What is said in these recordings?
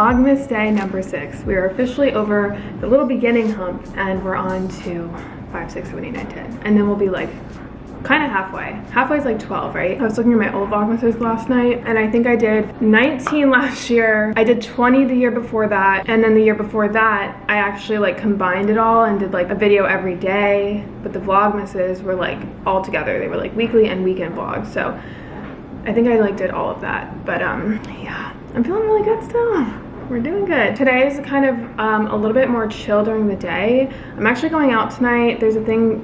Vlogmas day number 6. We are officially over the little beginning hump and we're on to 5, 6, 7, 8, 9, 10. And then we'll be like kind of halfway. Halfway is like 12, right? I was looking at my old Vlogmases last night and I think I did 19 last year. I did 20 the year before that. And then the year before that, I actually like combined it all and did like a video every day. But the Vlogmases were like all together. They were like weekly and weekend vlogs. So I think I like did all of that. But yeah, I'm feeling really good still. We're doing good. Today is kind of a little bit more chill during the day. I'm actually going out tonight. There's a thing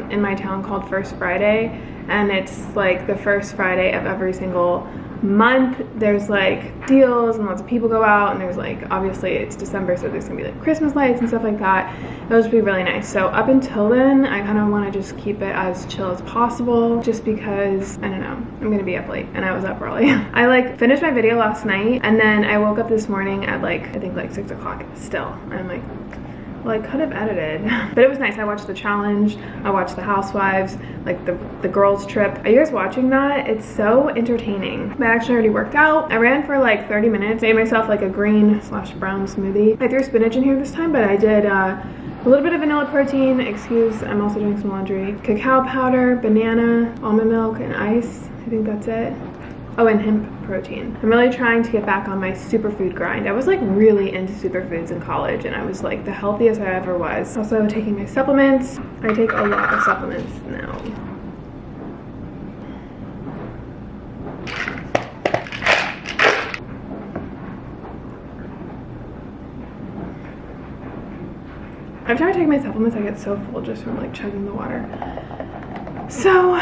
in my town called First Friday, and it's like the first Friday of every single month. There's like deals and lots of people go out, and there's like, obviously it's December, so there's gonna be like Christmas lights and stuff like that. It'll just be really nice. So up until then, I kind of want to just keep it as chill as possible, just because, I don't know, I'm gonna be up late, and I was up early. I like finished my video last night, and then I woke up this morning at like, I think like 6 o'clock still, and I'm like, well, I could have edited, but it was nice. I watched the challenge, I watched the Housewives, like the girls trip. Are you guys watching that? It's so entertaining. I actually already worked out. I ran for like 30 minutes, made myself like a green/brown smoothie. I threw spinach in here this time, but I did a little bit of vanilla protein. Excuse, I'm also doing some laundry. Cacao powder, banana, almond milk, and ice. I think that's it. Oh, and hemp protein. I'm really trying to get back on my superfood grind. I was like really into superfoods in college, and I was like the healthiest I ever was. Also taking my supplements. I take a lot of supplements now. Every time I take my supplements, I get so full just from like chugging the water. So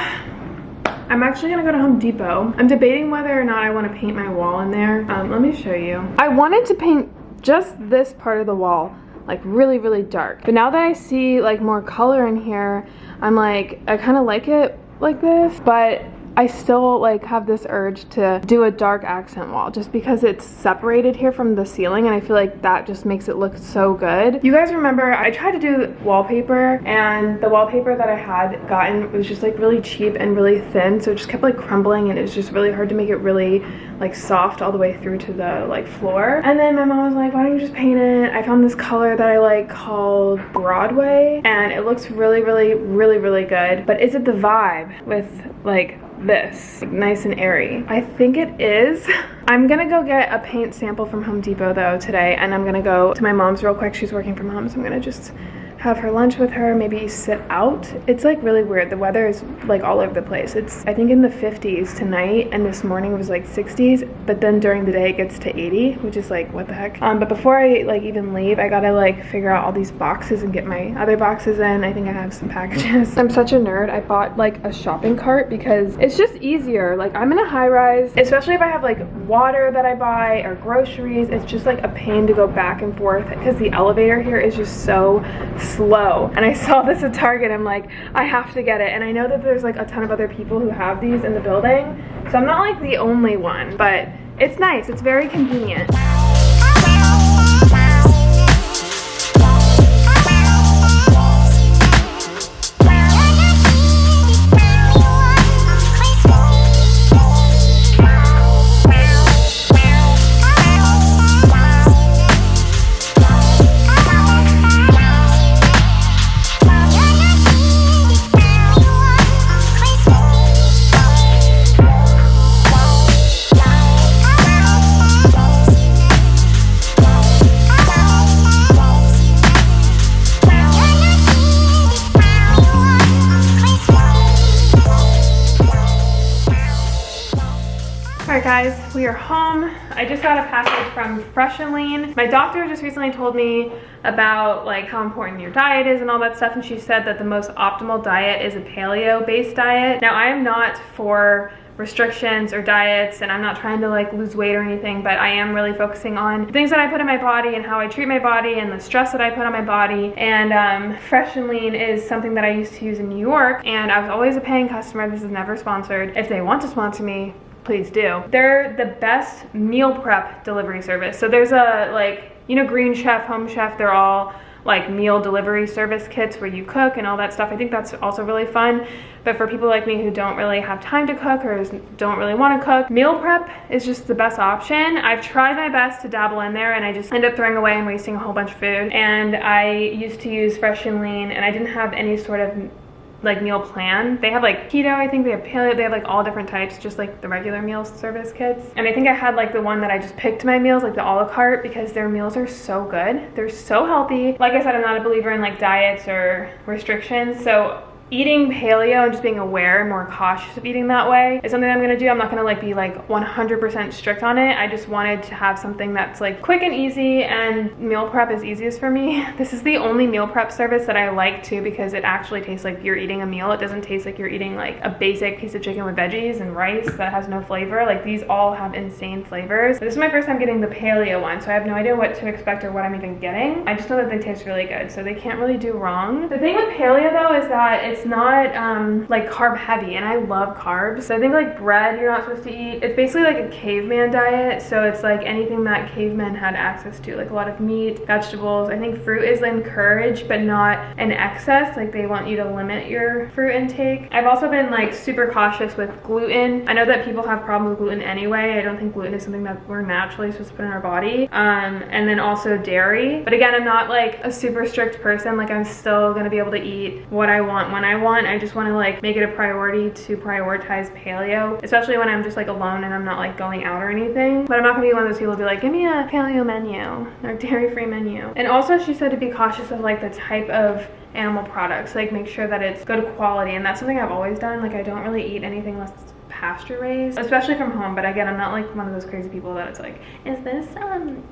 I'm actually gonna go to Home Depot. I'm debating whether or not I want to paint my wall in there. Let me show you. I wanted to paint just this part of the wall like really, really dark. But now that I see like more color in here, I'm like, I kind of like it like this, but I still like have this urge to do a dark accent wall just because it's separated here from the ceiling, and I feel like that just makes it look so good. You guys remember I tried to do wallpaper, and the wallpaper that I had gotten was just like really cheap and really thin, so it just kept like crumbling, and it was just really hard to make it really like soft all the way through to the like floor. And then my mom was like, why don't you just paint it? I found this color that I like called Broadway, and it looks really, really, really, really good. But is it the vibe with like this, like, nice and airy? I think it is. I'm gonna go get a paint sample from Home Depot though today, and I'm gonna go to my mom's real quick. She's working from home, so I'm gonna just have her lunch with her, maybe sit out. It's like really weird. The weather is like all over the place. It's I think in the 50s tonight, and this morning it was like 60s, but then during the day it gets to 80, which is like what the heck. But before I like even leave, I gotta like figure out all these boxes and get my other boxes in. I think I have some packages. I'm such a nerd. I bought like a shopping cart because it's just easier. Like I'm in a high rise, especially if I have like water that I buy or groceries. It's just like a pain to go back and forth because the elevator here is just so slow. And I saw this at Target. I'm like, I have to get it. And I know that there's like a ton of other people who have these in the building, so I'm not like the only one, but it's nice. It's very convenient. Alright guys, we are home. I just got a package from Fresh and Lean. My doctor just recently told me about like how important your diet is and all that stuff, and she said that the most optimal diet is a paleo-based diet. Now I am not for restrictions or diets, and I'm not trying to like lose weight or anything, but I am really focusing on things that I put in my body and how I treat my body and the stress that I put on my body. And Fresh and Lean is something that I used to use in New York, and I was always a paying customer. This is never sponsored. If they want to sponsor me, please do. They're the best meal prep delivery service. So there's a like, you know, Green Chef, Home Chef, they're all like meal delivery service kits where you cook and all that stuff. I think that's also really fun. But for people like me who don't really have time to cook or don't really want to cook, meal prep is just the best option. I've tried my best to dabble in there and I just end up throwing away and wasting a whole bunch of food. And I used to use Fresh and Lean, and I didn't have any sort of like meal plan. They have like keto, I think they have paleo, they have like all different types, just like the regular meal service kits. And I think I had like the one that I just picked my meals, like the a la carte, because their meals are so good. They're so healthy. Like I said, I'm not a believer in like diets or restrictions, so eating paleo and just being aware and more cautious of eating that way is something I'm gonna do. I'm not gonna like be like 100% strict on it. I just wanted to have something that's like quick and easy, and meal prep is easiest for me. This is the only meal prep service that I like too, because it actually tastes like you're eating a meal. It doesn't taste like you're eating like a basic piece of chicken with veggies and rice that has no flavor. Like these all have insane flavors. This is my first time getting the paleo one, so I have no idea what to expect or what I'm even getting. I just know that they taste really good, so they can't really do wrong. The thing with paleo though is that it's not like carb heavy, and I love carbs. So I think like bread you're not supposed to eat. It's basically like a caveman diet, so it's like anything that cavemen had access to, like a lot of meat, vegetables. I think fruit is encouraged but not in excess. Like they want you to limit your fruit intake. I've also been like super cautious with gluten. I know that people have problems with gluten anyway. I don't think gluten is something that we're naturally supposed to put in our body. And then also dairy, but again, I'm not like a super strict person. Like I'm still gonna be able to eat what I want when I want. I just want to like make it a priority to prioritize paleo, especially when I'm just like alone and I'm not like going out or anything. But I'm not gonna be one of those people who be like, give me a paleo menu or dairy-free menu. And also she said to be cautious of like the type of animal products, like make sure that it's good quality, and that's something I've always done. Like I don't really eat anything less pasture raised, especially from home. But again, I'm not like one of those crazy people that it's like, is this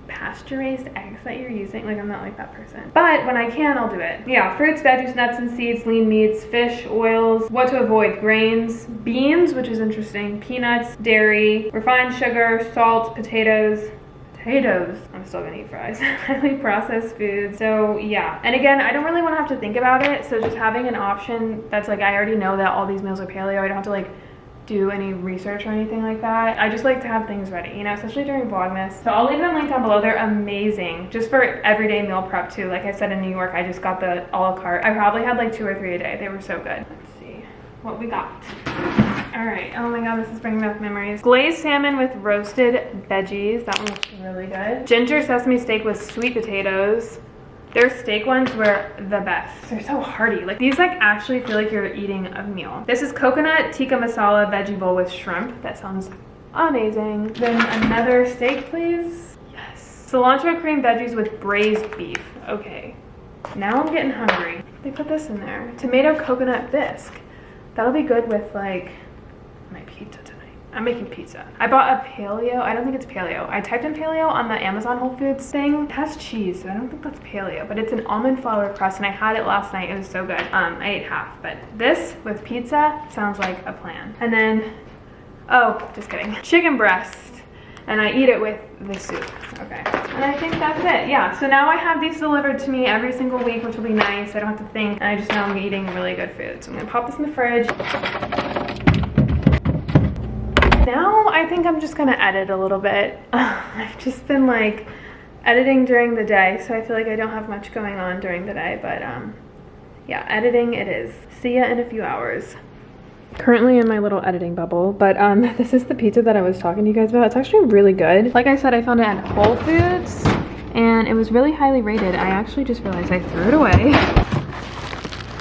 pasture raised eggs that you're using? Like I'm not like that person, but when I can, I'll do it. Yeah, fruits, veggies, nuts and seeds, lean meats, fish, oils. What to avoid: grains, beans, which is interesting, peanuts, dairy, refined sugar, salt, potatoes. I'm still gonna eat fries. Highly processed foods. So yeah, and again, I don't really want to have to think about it, so just having an option that's like, I already know that all these meals are paleo. I don't have to like do any research or anything like that. I just like to have things ready, you know, especially during Vlogmas. So I'll leave them linked down below. They're amazing just for everyday meal prep too. Like I said, in New York, I just got the a la carte. I probably had like 2 or 3 a day. They were so good. Let's see what we got. All right, oh my God, this is bringing back memories. Glazed salmon with roasted veggies. That one looks really good. Ginger sesame steak with sweet potatoes. Their steak ones were the best. They're so hearty. Like these like actually feel like you're eating a meal. This is coconut tikka masala veggie bowl with shrimp. That sounds amazing. Then another steak, please. Yes. Cilantro cream veggies with braised beef. Okay, now I'm getting hungry. They put this in there. Tomato coconut bisque. That'll be good with like my pizza tonight. I'm making pizza. I bought a paleo. I don't think it's paleo. I typed in paleo on the Amazon Whole Foods thing. It has cheese, so I don't think that's paleo, but it's an almond flour crust, and I had it last night. It was so good. I ate half, but this with pizza sounds like a plan. And then, oh, just kidding. Chicken breast, and I eat it with the soup. Okay, and I think that's it. Yeah, so now I have these delivered to me every single week, which will be nice. I don't have to think, and I just know I'm eating really good food. So I'm gonna pop this in the fridge. Now I think I'm just gonna edit a little bit. I've just been like editing during the day, so I feel like I don't have much going on during the day, but yeah, editing it is. See ya in a few hours. Currently in my little editing bubble, but this is the pizza that I was talking to you guys about. It's actually really good. Like I said, I found it at Whole Foods and it was really highly rated. I actually just realized I threw it away.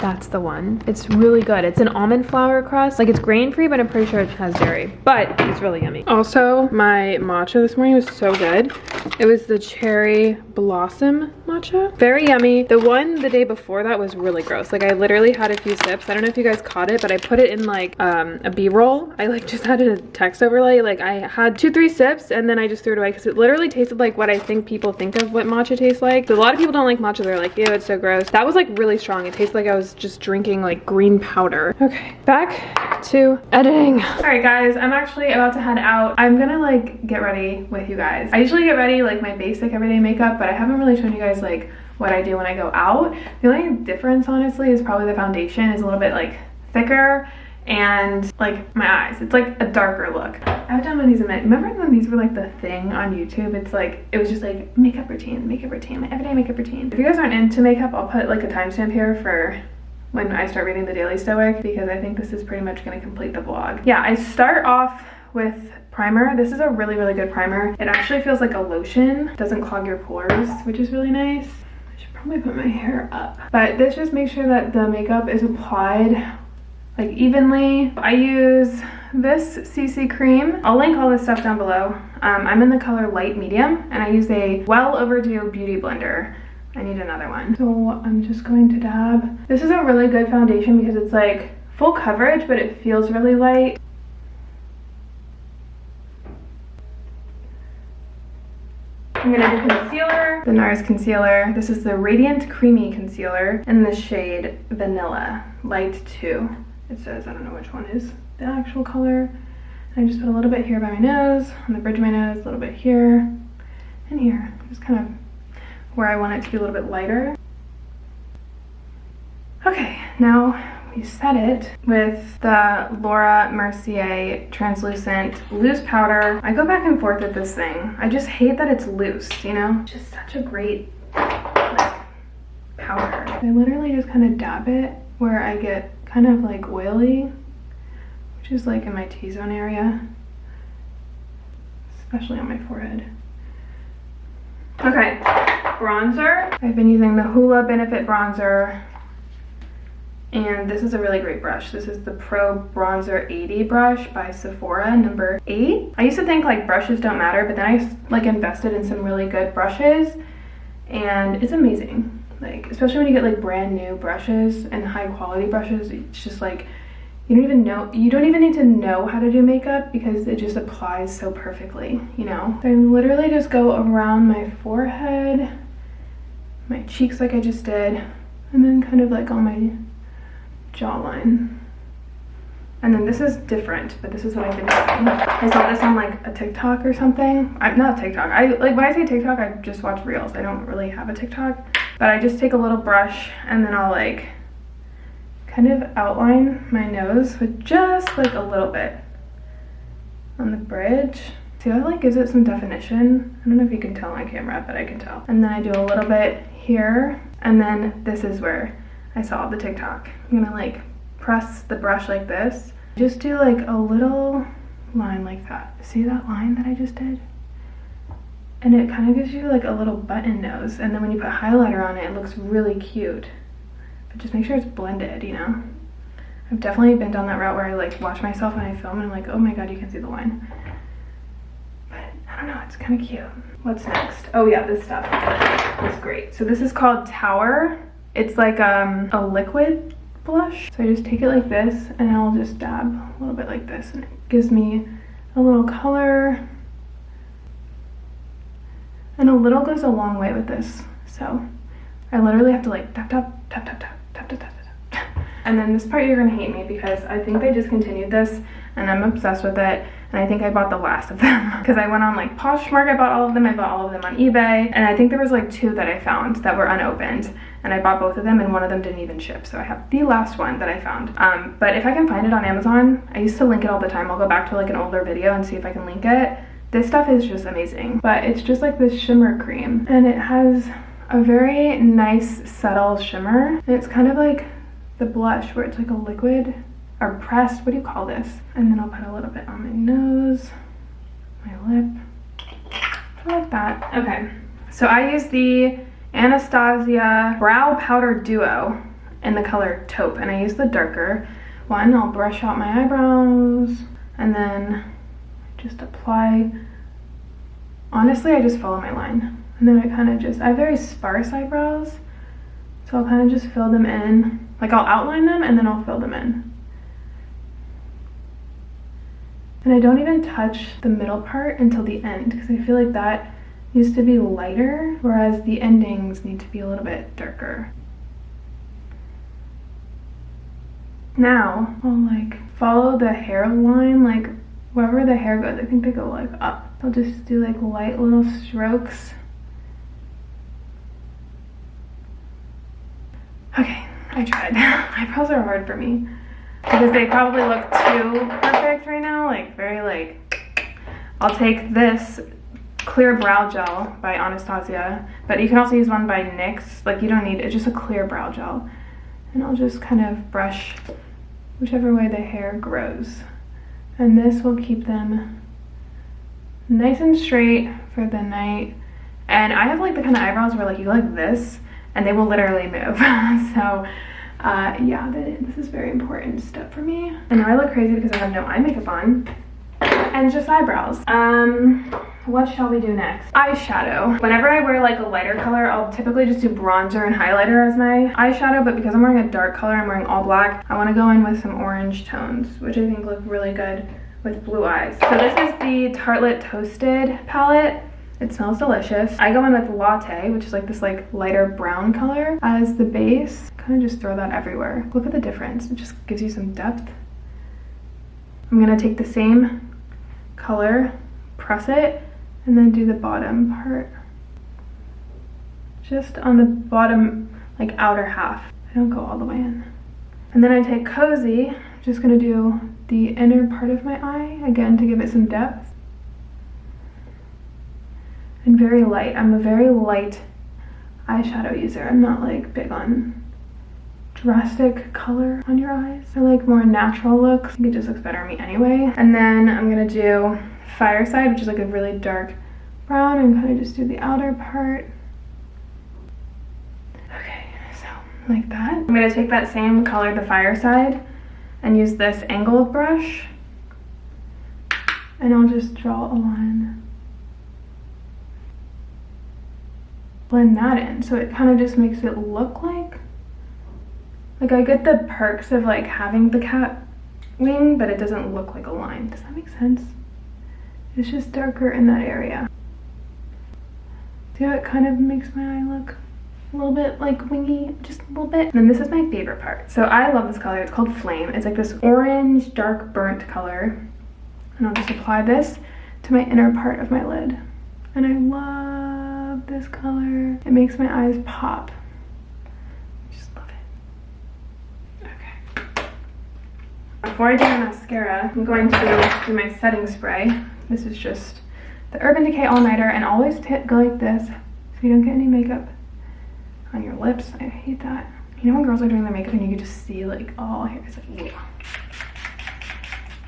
That's the one. It's really good. It's an almond flour crust. Like it's grain free, but I'm pretty sure it has dairy, but it's really yummy. Also, my matcha this morning was so good. It was the cherry blossom matcha. Very yummy. The one the day before that was really gross. Like I literally had a few sips. I don't know if you guys caught it, but I put it in like a B-roll. I like just had a text overlay. Like I had 2-3 sips and then I just threw it away because it literally tasted like what I think people think of what matcha tastes like. So a lot of people don't like matcha. They're like, ew, it's so gross. That was like really strong. It tasted like I was just drinking like green powder. Okay, back to editing. All right guys, I'm actually about to head out. I'm gonna like get ready with you guys. I usually get ready like my basic everyday makeup, but I haven't really shown you guys like what I do when I go out. The only difference honestly is probably the foundation is a little bit like thicker and like my eyes. It's like a darker look. I haven't done one of these in a minute. Remember when these were like the thing on YouTube? It's like, it was just like makeup routine, my everyday makeup routine. If you guys aren't into makeup, I'll put like a timestamp here for when I start reading the Daily Stoic, because I think this is pretty much gonna complete the vlog. Yeah, I start off with primer. This is a really, really good primer. It actually feels like a lotion. Doesn't clog your pores, which is really nice. I should probably put my hair up. But this just makes sure that the makeup is applied like evenly. I use this CC cream. I'll link all this stuff down below. I'm in the color light medium, and I use a well overdue beauty blender. I need another one. So I'm just going to dab. This is a really good foundation because it's like full coverage, but it feels really light. I'm gonna do concealer, the NARS concealer. This is the Radiant Creamy Concealer in the shade Vanilla Light 2. It says, I don't know which one is the actual color. And I just put a little bit here by my nose, on the bridge of my nose, a little bit here, and here. Just kind of where I want it to be a little bit lighter. Okay, now we set it with the Laura Mercier translucent loose powder. I go back and forth with this thing. I just hate that it's loose, you know? It's just such a great like, powder. I literally just kind of dab it where I get kind of like oily, which is like in my T-zone area, especially on my forehead. Okay, bronzer. I've been using the Hoola Benefit bronzer, and this is a really great brush. This is the Pro Bronzer 80 brush by Sephora, number 8. I used to think like brushes don't matter, but then I like invested in some really good brushes, and it's amazing. Like, especially when you get like brand new brushes and high quality brushes, it's just like, you don't even need to know how to do makeup because it just applies so perfectly, you know? So I literally just go around my forehead, my cheeks like I just did, and then kind of like on my jawline. And then this is different, but this is what I've been doing. I saw this on like a TikTok or something. Not TikTok. When I say TikTok, I just watch Reels. I don't really have a TikTok. But I just take a little brush and then I'll like kind of outline my nose with just like a little bit on the bridge. See, that like gives it some definition. I don't know if you can tell on camera, but I can tell. And then I do a little bit here, and then this is where I saw the TikTok. I'm gonna like press the brush like this. Just do like a little line like that. See that line that I just did? And it kind of gives you like a little button nose, and then when you put highlighter on it, it looks really cute. But just make sure it's blended, you know? I've definitely been down that route where I like watch myself when I film and I'm like, oh my god, you can see the line. But I don't know, it's kind of cute. What's next? Oh yeah, this stuff is great. So this is called Tower. It's like a liquid blush. So I just take it like this and I'll just dab a little bit like this, and it gives me a little color. And a little goes a long way with this. So I literally have to like tap, tap, tap, tap, tap, tap, tap, tap, tap. And then this part you're gonna hate me because I think they discontinued this and I'm obsessed with it. And I think I bought the last of them because I went on like Poshmark, I bought all of them. I bought all of them on eBay. And I think there was like 2 that I found that were unopened. And I bought both of them and one of them didn't even ship. So I have the last one that I found. But if I can find it on Amazon, I used to link it all the time. I'll go back to like an older video and see if I can link it. This stuff is just amazing. But it's just like this shimmer cream. And it has a very nice subtle shimmer. And it's kind of like the blush where it's like a liquid or pressed, what do you call this? And then I'll put a little bit on my nose, my lip, like that. Okay, so I use the Anastasia Brow Powder Duo in the color Taupe, and I use the darker one. I'll brush out my eyebrows and then just apply. Honestly, I just follow my line. And then I kind of just, I have very sparse eyebrows, so I'll kind of just fill them in. Like I'll outline them and then I'll fill them in. And I don't even touch the middle part until the end because I feel like that needs to be lighter, whereas the endings need to be a little bit darker. Now I'll like follow the hairline, like wherever the hair goes. I think they go like up. I'll just do like light little strokes. Okay, I tried. Eyebrows are hard for me. because they probably look too perfect right now, like very like, I'll take this clear brow gel by Anastasia, but you can also use one by NYX. Like you don't need, it's just a clear brow gel. And I'll just kind of brush whichever way the hair grows. And this will keep them nice and straight for the night. And I have like the kind of eyebrows where like you go like this and they will literally move. So yeah, this is a very important step for me. And now I look crazy because I have no eye makeup on and just eyebrows. What shall we do next? Eyeshadow. Whenever I wear like a lighter color, I'll typically just do bronzer and highlighter as my eyeshadow, but because I'm wearing a dark color, I'm wearing all black, I want to go in with some orange tones, which I think look really good with blue eyes. So this is the Tartelette Toasted palette. It smells delicious. I go in with Latte, which is like this like lighter brown color as the base. Kind of just throw that everywhere. Look at the difference. It just gives you some depth. I'm gonna take the same color, press it, and then do the bottom part. Just on the bottom, like outer half. I don't go all the way in. And then I take Cozy. I'm just gonna do the inner part of my eye, again, to give it some depth. And very light. I'm a very light eyeshadow user. I'm not like big on drastic color on your eyes. I like more natural looks. I think it just looks better on me anyway. And then I'm gonna do Fireside, which is like a really dark brown, and kind of just do the outer part. Okay, so like that. I'm gonna take that same color, the Fireside, and use this angled brush, and I'll just draw a line. Blend that in, so it kind of just makes it look like I get the perks of like having the cat wing, but it doesn't look like a line. Does that make sense? It's just darker in that area. See how it kind of makes my eye look a little bit like wingy, just a little bit. And then this is my favorite part. So I love this color. It's called Flame. It's like this orange, dark burnt color. And I'll just apply this to my inner part of my lid. And I love this color. It makes my eyes pop. Just love it. Okay. Before I do my mascara, I'm going to do my setting spray. This is just the Urban Decay All Nighter, and always go like this so you don't get any makeup on your lips. I hate that. You know when girls are doing their makeup and you can just see like all here. It's like, yeah.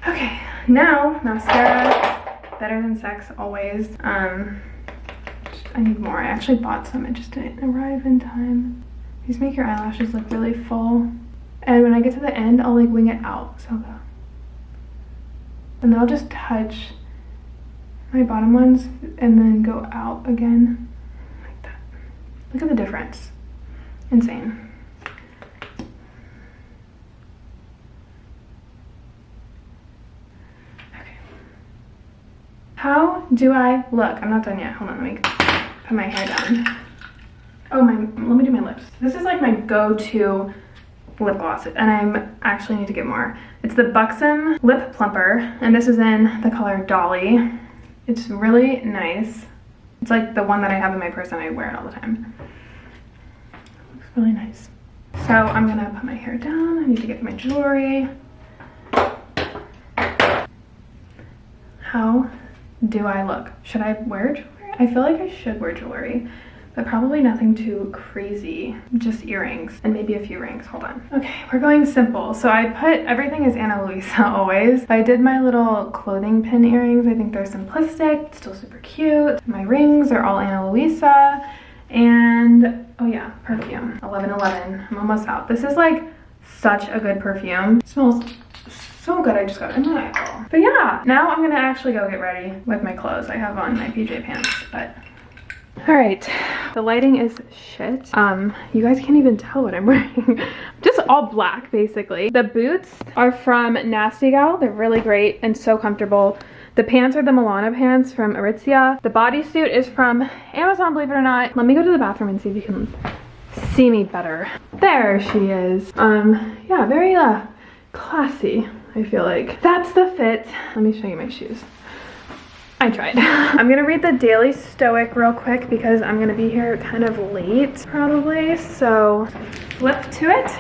Okay, now mascara. Better than sex always. I need more. I actually bought some. It just didn't arrive in time. These make your eyelashes look really full. And when I get to the end, I'll like wing it out. So I'll go. And then I'll just touch my bottom ones and then go out again like that. Look at the difference. Insane. Okay. How do I look? I'm not done yet. Hold on, let me put my hair down. Oh, let me do my lips. This is like my go-to lip gloss, and I actually need to get more. It's the Buxom Lip Plumper, and this is in the color Dolly. It's really nice. It's like the one that I have in my purse and I wear it all the time. Looks really nice. So I'm gonna put my hair down. I need to get my jewelry. How do I look? Should I wear jewelry? I feel like I should wear jewelry, but probably nothing too crazy. Just earrings and maybe a few rings. Hold on. Okay, we're going simple. So I put everything is Ana Luisa always. I did my little clothing pin earrings. I think they're simplistic, still super cute. My rings are all Ana Luisa. And oh yeah, perfume. 1111. I'm almost out. This is like such a good perfume. It smells so good. I just got it in my eyeball. But yeah, now I'm gonna actually go get ready with my clothes. I have on my PJ pants, but all right, the lighting is shit. You guys can't even tell what I'm wearing. Just all black, basically. The boots are from Nasty Gal. They're really great and so comfortable. The pants are the Milana pants from Aritzia. The bodysuit is from Amazon, believe it or not. Let me go to the bathroom and see if you can see me better. There she is. Yeah, very classy, I feel like. That's the fit. Let me show you my shoes. I tried. I'm gonna read the Daily Stoic real quick because I'm gonna be here kind of late probably. So flip to it.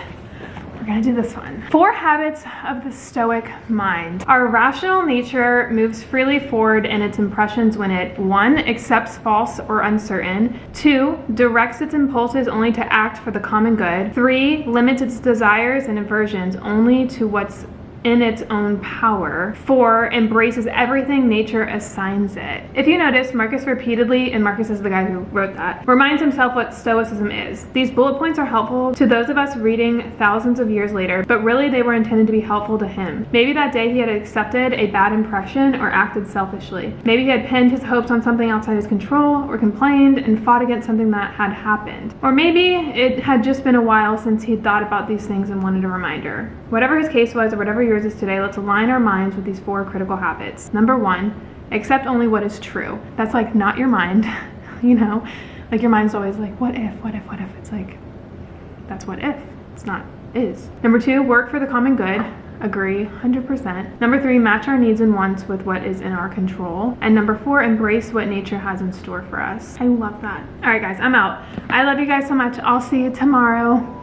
We're gonna do this one. 4 habits of the stoic mind. Our rational nature moves freely forward in its impressions when it 1. Accepts false or uncertain, 2. Directs its impulses only to act for the common good, 3. Limits its desires and aversions only to what's in its own power, 4. Embraces everything nature assigns it. If you notice, Marcus repeatedly, and Marcus is the guy who wrote that, reminds himself what stoicism is. These bullet points are helpful to those of us reading thousands of years later, but really they were intended to be helpful to him. Maybe that day he had accepted a bad impression or acted selfishly. Maybe he had pinned his hopes on something outside his control, or complained and fought against something that had happened. Or maybe it had just been a while since he'd thought about these things and wanted a reminder. Whatever his case was, or whatever yours is today, let's align our minds with these 4 critical habits. Number 1, accept only what is true. That's like not your mind, you know, like your mind's always like, what if, what if, what if? It's like, that's what if, it's not is. Number 2, work for the common good. Agree, 100%. Number 3, match our needs and wants with what is in our control. And number 4, embrace what nature has in store for us. I love that. All right, guys, I'm out. I love you guys so much. I'll see you tomorrow.